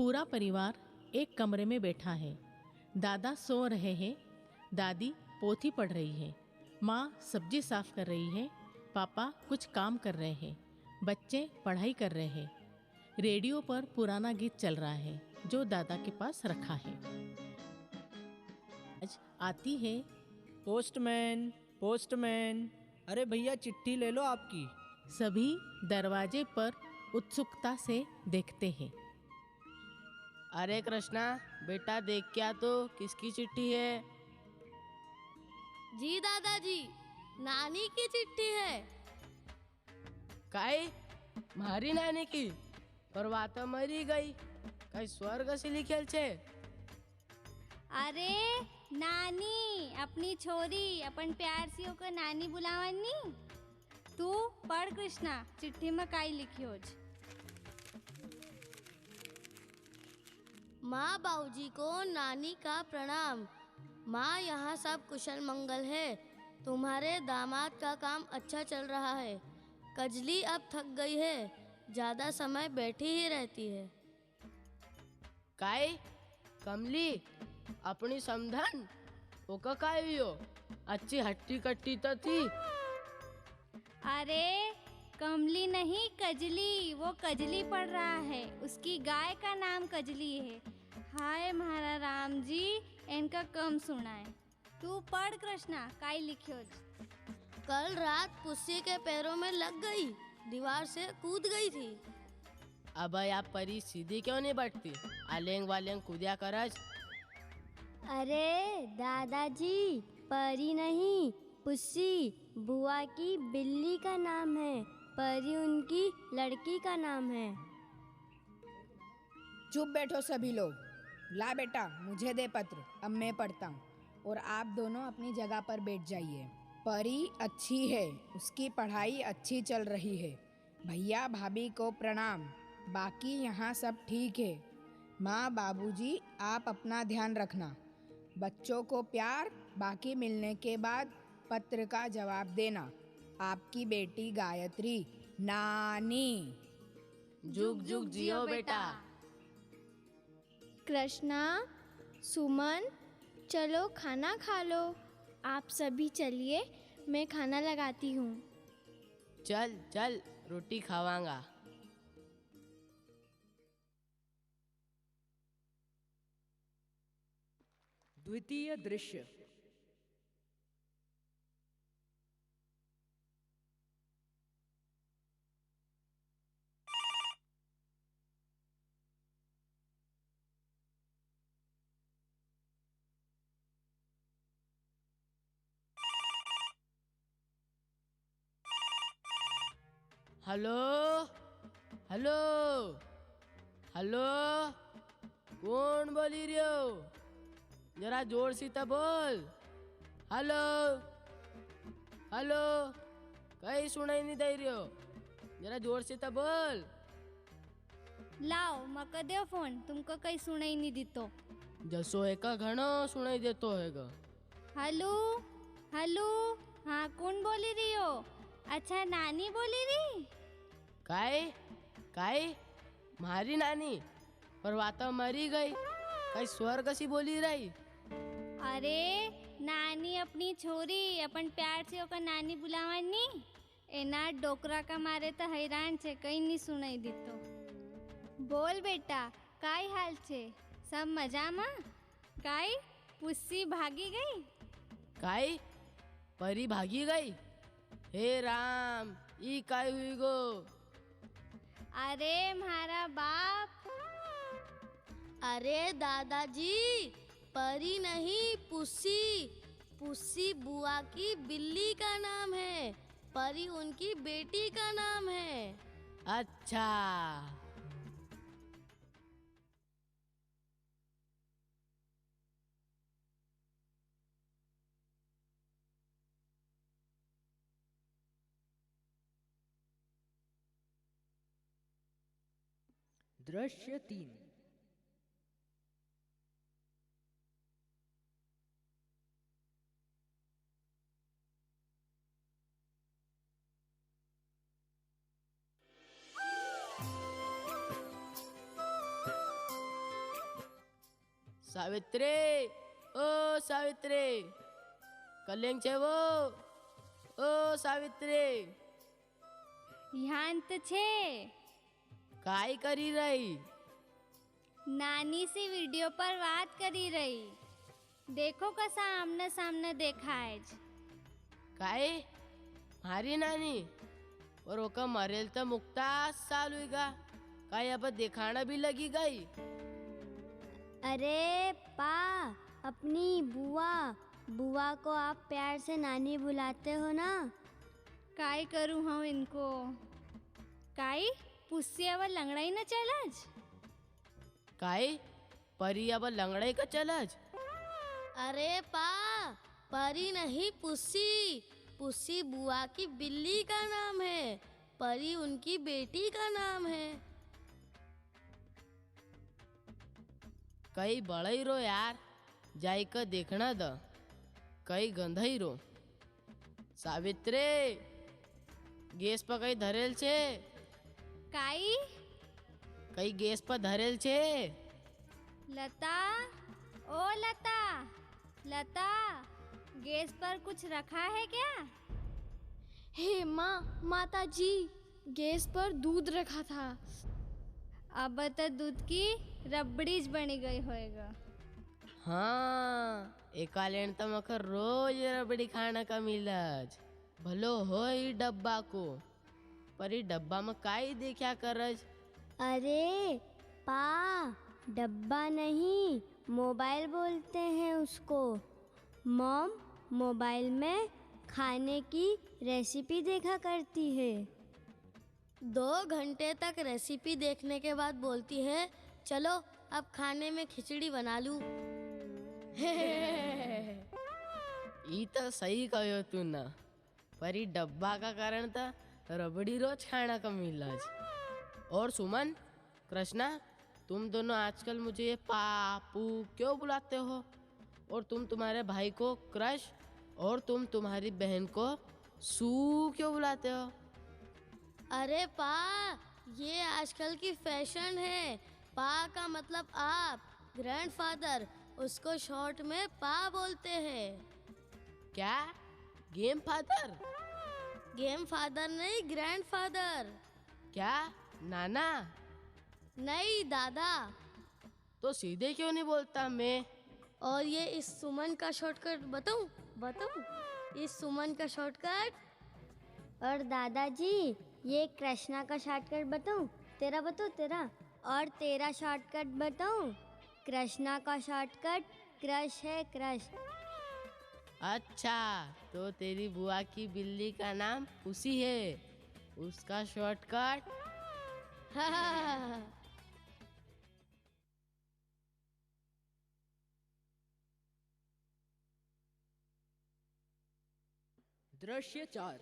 पूरा परिवार एक कमरे में बैठा है। दादा सो रहे हैं, दादी पोथी पढ़ रही है, माँ सब्जी साफ कर रही है, पापा कुछ काम कर रहे हैं, बच्चे पढ़ाई कर रहे हैं। रेडियो पर पुराना गीत चल रहा है जो दादा के पास रखा है। आज आती है। पोस्टमैन, पोस्टमैन, अरे भैया चिट्ठी ले लो आपकी। सभी दरवाजे पर उत्सुकता से देखते हैं। अरे कृष्णा बेटा देख क्या तो किसकी चिट्ठी है? जी दादाजी, नानी की चिट्ठी है। काई मारी नानी की? पर वात मरी गई, कई स्वर्ग से लिखेल छे। अरे नानी अपनी छोरी अपन प्यार से ओकर नानी बुलावनी। तू पढ़ कृष्णा, चिट्ठी में काई लिखियो छ? माँ बाबूजी को नानी का प्रणाम। माँ यहाँ सब कुशल मंगल है। तुम्हारे दामाद का काम अच्छा चल रहा है। कजली अब थक गई है, ज्यादा समय बैठी ही रहती है। काई कमली अपनी समधन ओका काय हुयो? अच्छी हट्टी कट्टी तो थी। अरे कमली नहीं कजली, वो कजली पढ़ रहा है, उसकी गाय का नाम कजली है। हाय महारा राम जी, इनका कम सुनाए। तू पढ़ कृष्णा, काई लिखियो छ? कल रात पुस्सी के पैरों में लग गई, दीवार से कूद गई थी। अब आप परी सीधी क्यों नहीं बैठती? आलेंग वालेंग कूदिया करज। अरे दादाजी, परी नहीं पुस्सी बुआ की बिल्ली का नाम है, परी उनकी लड़की का नाम है। चुप बैठो सभी लोग। ला बेटा मुझे दे पत्र, अब मैं पढ़ता हूँ और आप दोनों अपनी जगह पर बैठ जाइए। परी अच्छी है, उसकी पढ़ाई अच्छी चल रही है। भैया भाभी को प्रणाम, बाकी यहाँ सब ठीक है। माँ बाबूजी आप अपना ध्यान रखना। बच्चों को प्यार, बाकी मिलने के बाद पत्र का जवाब देना। आपकी बेटी गायत्री, नानी। जुग जुग जियो बेटा। कृष्णा, सुमन, चलो खाना खा लो। आप सभी चलिए, मैं खाना लगाती हूँ। चल चल रोटी खावांगा। द्वितीय दृश्य। हेलो हेलो हेलो, कौन बोली रही हो? जरा जोर से तो बोल। हेलो हेलो, कहीं सुनाई नहीं दे रही हो, जरा जोर से तो बोल। लाओ मक दे फोन, तुमको कहीं सुनाई नहीं दितो। जसो है का घणो सुनाई देतो हैगा। हेलो हेलो, हाँ कौन बोली रही हो? अच्छा नानी बोली रही? काई काई मारी नानी? पर वाता मरी गई, कई स्वर्ग सी बोली रही। अरे नानी अपनी छोरी अपन प्यार से ओकर नानी बुलावानी। एना डोकरा का मारे तो हैरान छे, कहीं नहीं सुनाई दितो। बोल बेटा, काई हाल छे? सब मजा में? काई पुस्सी भागी गई? काई परी भागी गई? हे राम, ई काय हुई गो? अरे म्हारा बाप। अरे दादाजी, परी नहीं पुस्सी। पुस्सी बुआ की बिल्ली का नाम है, परी उनकी बेटी का नाम है। अच्छा। दृश्य 3। सावित्री, ओ सावित्री, कल्याण छे वो, ओ सावित्री, ध्यान तो छे। काय करी रही? नानी से वीडियो पर बात करी रही। देखो कसा आमने सामने देखा है। काय मारी नानी? और ओका मरेल तो मुक्तास साल हुईगा, काय अब दिखाना भी लगी गई। अरे पा, अपनी बुआ बुआ को आप प्यार से नानी बुलाते हो ना। काय करूँ हम इनको? काय पुस्सी अब लंगड़ाई न चलज। काय परी अब लंगड़े का चलज? अरे पा, परी नहीं पुस्सी। पुस्सी बुआ की बिल्ली का नाम है, परी उनकी बेटी का नाम है। कई बड़ई रो यार, जाई का देखना द। कई गंधई रो। सावित्री, गैस पर कई धरेल छे? काई? कई गैस पर धरेल छे? लता, ओ लता, लता, गैस पर कुछ रखा है क्या? हे माँ, माता जी, गैस पर दूध रखा था। अब तो दूध की रबड़ीज बनी गई होएगा। हाँ, एकालेन तो मकर रोज रबड़ी खाना का मिलज। भलो हो ई डब्बा को, पर ई डब्बा में काई देखा करज? अरे पा, डब्बा नहीं, मोबाइल बोलते हैं उसको। मॉम मोबाइल में खाने की रेसिपी देखा करती है। 2 घंटे तक रेसिपी देखने के बाद बोलती है, चलो अब खाने में खिचड़ी बना लूं। ई तो सही कहो तू ना, पर ई डब्बा का कारण तो रबड़ी रोज खाना का मिलज। और सुमन, कृष्णा, तुम दोनों आजकल मुझे ये पापू क्यों बुलाते हो? और तुम तुम्हारे भाई को क्रश और तुम तुम्हारी बहन को सू क्यों बुलाते हो? अरे पा, ये आजकल की फैशन है। पा का मतलब आप, ग्रैंडफादर, उसको शॉर्ट में पा बोलते हैं। क्या? Game father? गेम फादर नहीं, ग्रैंडफादर। क्या? नाना? नहीं, दादा। तो सीधे क्यों नहीं बोलता मैं? और ये इस सुमन का शॉर्टकट बताऊं? इस सुमन का शॉर्टकट। और दादाजी, ये कृष्णा का शॉर्टकट बताऊं? तेरा। और तेरा शॉर्टकट बताऊं? कृष्णा का शॉर्टकट क्रश है, क्रश। अच्छा, तो तेरी बुआ की बिल्ली का नाम पुसी है, उसका शॉर्टकट? दृश्य 4।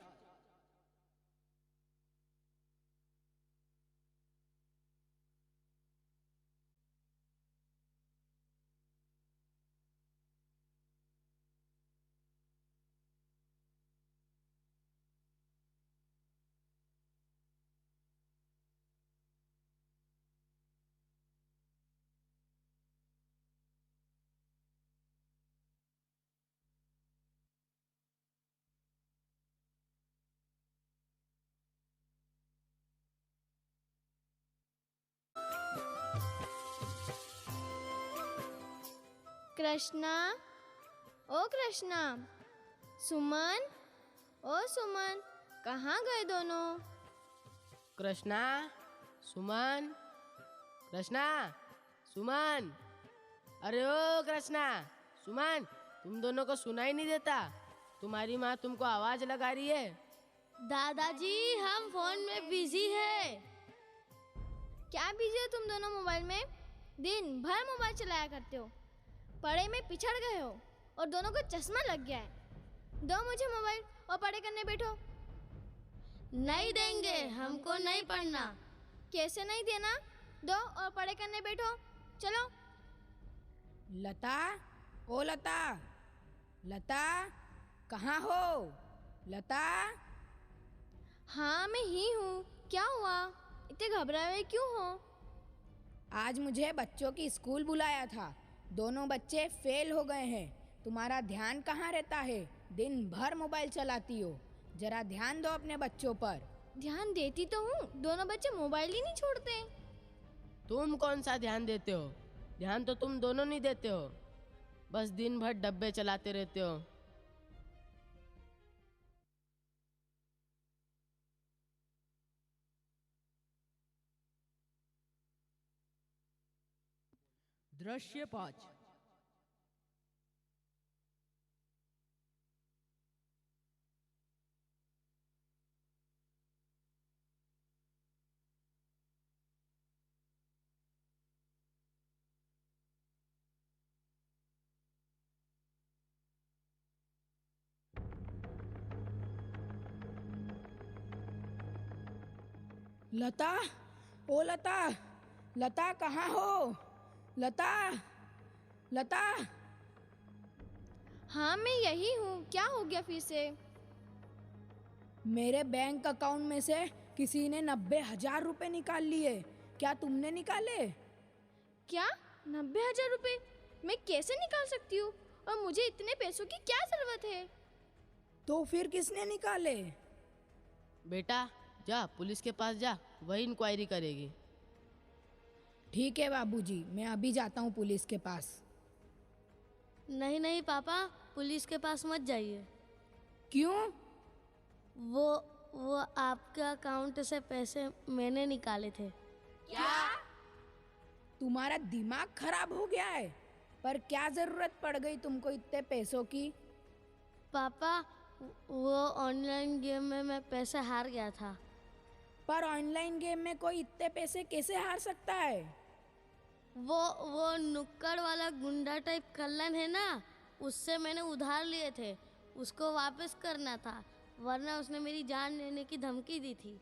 कृष्णा, ओ कृष्णा, सुमन, ओ सुमन, कहाँ गए दोनों? कृष्णा, सुमन, कृष्णा, सुमन, अरे ओ कृष्णा, सुमन, तुम दोनों को सुनाई नहीं देता? तुम्हारी माँ तुमको आवाज लगा रही है। दादाजी, हम फोन में बिजी है। क्या बिजी हो तुम दोनों मोबाइल में? दिन भर मोबाइल चलाया करते हो, पढ़ाई में पिछड़ गए हो और दोनों को चश्मा लग गया है। दो मुझे मोबाइल और पढ़ाई करने बैठो। नहीं देंगे, हमको नहीं पढ़ना। कैसे नहीं देना? दो और पढ़ाई करने बैठो, चलो। लता, ओ लता, लता, कहाँ हो? लता। हाँ, मैं ही हूँ। क्या हुआ? इतने घबराए हुए क्यों हो? आज मुझे बच्चों की स्कूल बुलाया था दोनों बच्चे फेल हो गए हैं। तुम्हारा ध्यान कहाँ रहता है? दिन भर मोबाइल चलाती हो। जरा ध्यान दो अपने बच्चों पर। ध्यान देती तो हूँ, दोनों बच्चे मोबाइल ही नहीं छोड़ते। तुम कौन सा ध्यान देते हो? ध्यान तो तुम दोनों नहीं देते हो, बस दिन भर डब्बे चलाते रहते हो। दृश्य 5। लता, ओ लता, लता कहाँ हो? लता, लता। हाँ मैं यही हूँ, क्या हो गया फिर से? मेरे बैंक अकाउंट में से किसी ने 90,000 रुपए निकाल लिए। क्या तुमने निकाले? क्या 90,000 रुपए? मैं कैसे निकाल सकती हूँ? और मुझे इतने पैसों की क्या जरूरत है? तो फिर किसने निकाले? बेटा जा पुलिस के पास जा, वही इंक्वायरी करेगी। ठीक है बाबूजी, मैं अभी जाता हूँ पुलिस के पास। नहीं नहीं पापा, पुलिस के पास मत जाइए। क्यों? वो आपके अकाउंट से पैसे मैंने निकाले थे। तुम्हारा दिमाग खराब हो गया है? पर क्या जरूरत पड़ गई तुमको इतने पैसों की? पापा, वो ऑनलाइन गेम में मैं पैसे हार गया था। पर ऑनलाइन गेम में कोई इतने पैसे कैसे हार सकता है? वो नुक्कड़ वाला गुंडा टाइप कल्लन है ना, उससे मैंने उधार लिए थे, उसको वापस करना था, वरना उसने मेरी जान लेने की धमकी दी थी।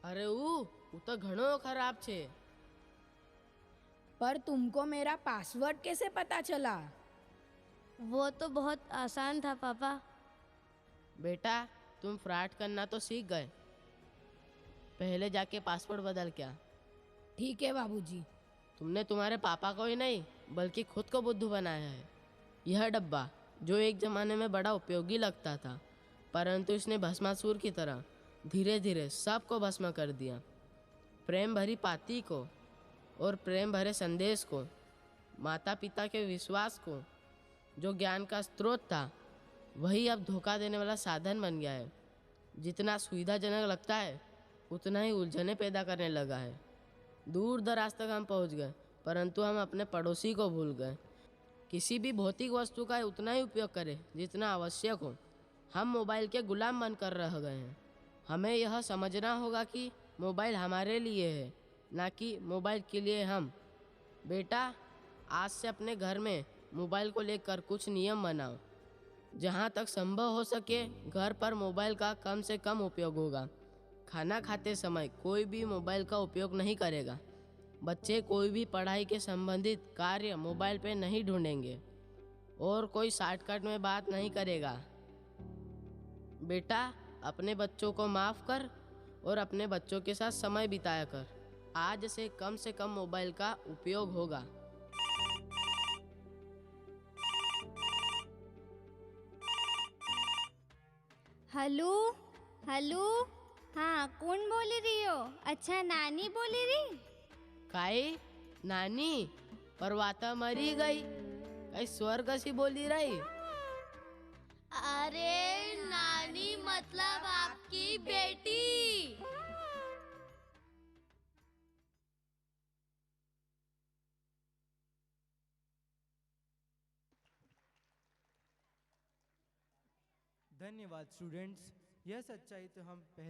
अरे ऊ तो घणो खराब छे। पर तुमको मेरा पासवर्ड कैसे पता चला? वो तो बहुत आसान था पापा। बेटा तुम फ्रॉड करना तो सीख गए, पहले जाके पासवर्ड बदल क्या। ठीक है बाबूजी। तुमने तुम्हारे पापा को ही नहीं बल्कि खुद को बुद्धू बनाया है। यह डब्बा जो एक जमाने में बड़ा उपयोगी लगता था, परंतु इसने भस्मासुर की तरह धीरे धीरे सबको भस्म कर दिया। प्रेम भरी पाती को और प्रेम भरे संदेश को, माता पिता के विश्वास को, जो ज्ञान का स्रोत था, वही अब धोखा देने वाला साधन बन गया है। जितना सुविधाजनक लगता है उतना ही उलझने पैदा करने लगा है। दूर दराज तक हम पहुंच गए, परंतु हम अपने पड़ोसी को भूल गए। किसी भी भौतिक वस्तु का उतना ही उपयोग करें जितना आवश्यक हो। हम मोबाइल के गुलाम बनकर रह गए हैं। हमें यह समझना होगा कि मोबाइल हमारे लिए है, ना कि मोबाइल के लिए हम। बेटा आज से अपने घर में मोबाइल को लेकर कुछ नियम बनाओ। जहाँ तक संभव हो सके घर पर मोबाइल का कम से कम उपयोग होगा। खाना खाते समय कोई भी मोबाइल का उपयोग नहीं करेगा। बच्चे कोई भी पढ़ाई के संबंधित कार्य मोबाइल पे नहीं ढूंढेंगे और कोई शॉर्टकट में बात नहीं करेगा। बेटा अपने बच्चों को माफ़ कर और अपने बच्चों के साथ समय बिताया कर। आज से कम मोबाइल का उपयोग होगा। हेलो हेलो, हाँ कौन बोली रही हो? अच्छा नानी बोली रही? काई नानी परवाता मरी गई, कई स्वर्ग सी बोली रही। अरे नानी मतलब आपकी बेटी। धन्यवाद स्टूडेंट्स। यह सच्चाई तो हम पहले